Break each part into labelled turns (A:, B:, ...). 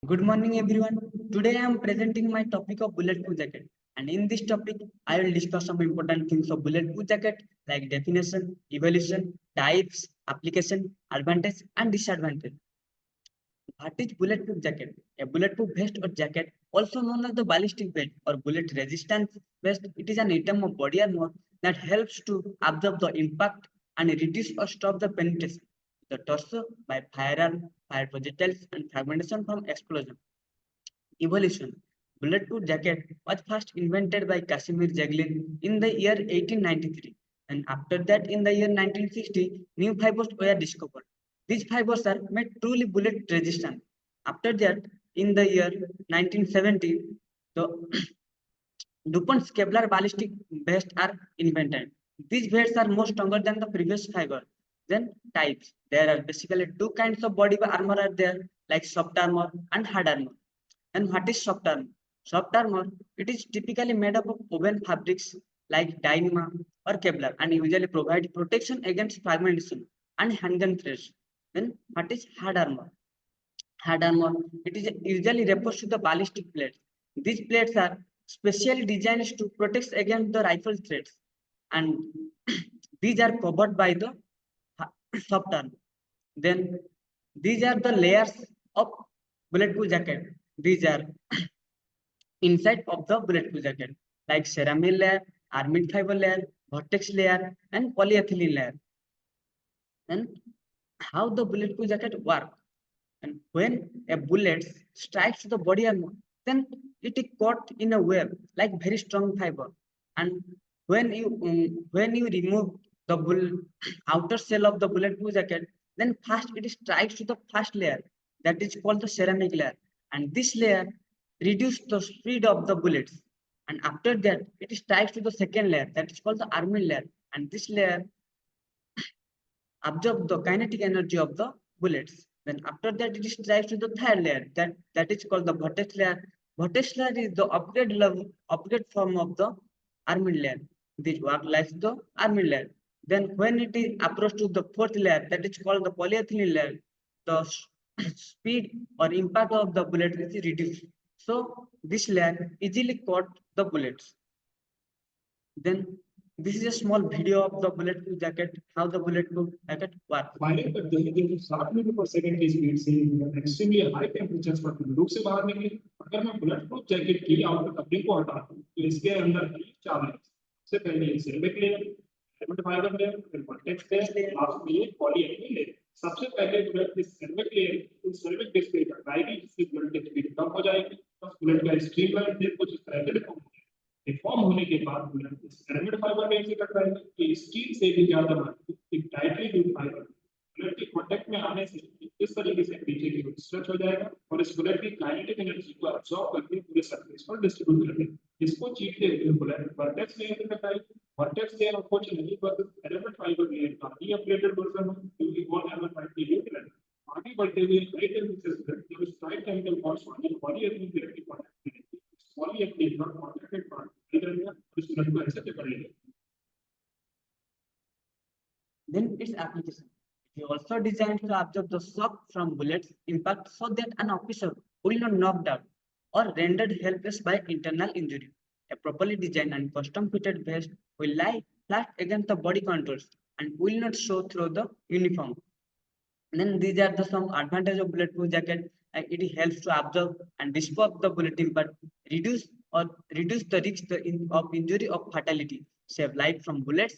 A: Good morning, everyone. Today I am presenting my topic of bulletproof jacket. And in this topic, I will discuss some important things of bulletproof jacket like definition, evolution, types, application, advantage, and disadvantage. What is bulletproof jacket? A bulletproof vest or jacket, also known as the ballistic vest or bullet resistance vest, it is an item of body armor that helps to absorb the impact and reduce or stop the penetration of the torso by firearm, fire projectiles, and fragmentation from explosion. Evolution. Bulletproof jacket was first invented by Casimir Jaglin in the year 1893, and after that, in the year 1960, new fibers were discovered. These fibers are made truly bullet resistant. After that, in the year 1970, the DuPont's Kevlar ballistic vests are invented. These vests are more stronger than the previous fiber. Then types. There are basically two kinds of body armor are there, like soft armor and hard armor. And what is soft armor? Soft armor, it is typically made up of woven fabrics like Dyneema or Kevlar and usually provide protection against fragmentation and handgun threats. Then what is hard armor? Hard armor, it is usually refers to the ballistic plates. These plates are specially designed to protect against the rifle threats, and these are covered by the soft armor. Then these are the layers of bulletproof jacket. These are inside of the bulletproof jacket, like ceramic layer, armid fiber layer, vortex layer, and polyethylene layer. And how the bulletproof jacket work? And when a bullet strikes the body armor, then it is caught in a web like very strong fiber. And when you remove the outer shell of the bulletproof jacket, then first it strikes to the first layer that is called the ceramic layer, and this layer reduces the speed of the bullets. And after that, it strikes to the second layer that is called the armor layer, and this layer absorb the kinetic energy of the bullets. Then after that, it strikes to the third layer that is called the vortex layer. Vortex layer is the upgrade form of the armor layer. This work like the armor layer. Then when it is approached to the fourth layer that is called the polyethylene layer, the speed or impact of the bullet is reduced. So this layer easily caught the bullets. Then this is a small video of the bulletproof jacket, how the bulletproof jacket works.
B: Firing करते हैं लेकिन 60 metre पर second की speed से extremely high temperatures पर बंदूक से बाहर निकले। अगर मैं बुलेट प्रूफ जैकेट की आउटर कवरिंग को हटाता हूं तो इसके अंदर है 4 लेयर। सबसे पहले ये ceramic layer, element fibre layer, फिर वर्टेक्स लेयर, लास्ट में ये पॉलीएथिलीन लेयर। सबसे पहले बुलेट की सिरेमिक लेयर उस सिरेमिक डिस्क पे टकराएगी जिससे बुलेट की स्पीड कम हो जाएगी। बस बुलेट का स्ट्रीमलाइन डिस्क कुछ इस तरह से डिफॉर्म होने के बाद बुलेट सिरेमिक फाइबर लेयर से टकराएगी तो स्टील से भी ज्यादा मजबूत एक टाइटली ड्यूड फाइबर बुलेट के कांटेक्ट में आने से इस तरीके से पीछे की ओर स्ट्रेच हो जाएगा और इस बुलेट की काइनेटिक एनर्जी को अब्सॉर्ब करके पूरे सरफेस पर डिस्ट्रीब्यूट करेगा। इसको चीरते हुए बुलेट वर्टेक्स लेयर से टकराएगी। वर्टेक्स लेयर अनफॉर्चुनेटली बस एलिमेंट फाइबर लेयर का ही अपग्रेडेड वर्जन है क्योंकि वो एलिमेंट फाइबर की यूज करेगा। आगे बढ़ते हुए हाई टेम्परेचर जब स्ट्राइक केमिकल बॉन्ड्स वाली पॉलीएथिलीन लेयर की कांटेक्ट में पॉलीएथिलीन नॉट कॉन्टैक्टेड पार्ट इधर इस बुलेट को ऐसे कर लेंगे।
A: Then its application. It is also designed to absorb the shock from bullets impact so that an officer will not knocked out or rendered helpless by internal injury. A properly designed and custom fitted vest will lie flat against the body contours and will not show through the uniform. And then these are the some advantages of bulletproof jacket. Like it helps to absorb and dispose the bullet impact, reduce the risk of injury or fatality, save life from bullets,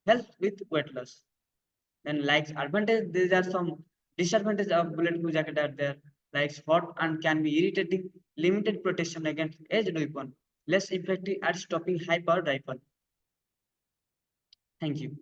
A: help with weight loss. Then like advantage, these are some disadvantages of bulletproof jacket are there, like hot and can be irritating, limited protection against edged weapon, less effective at stopping high powered rifle. Thank you.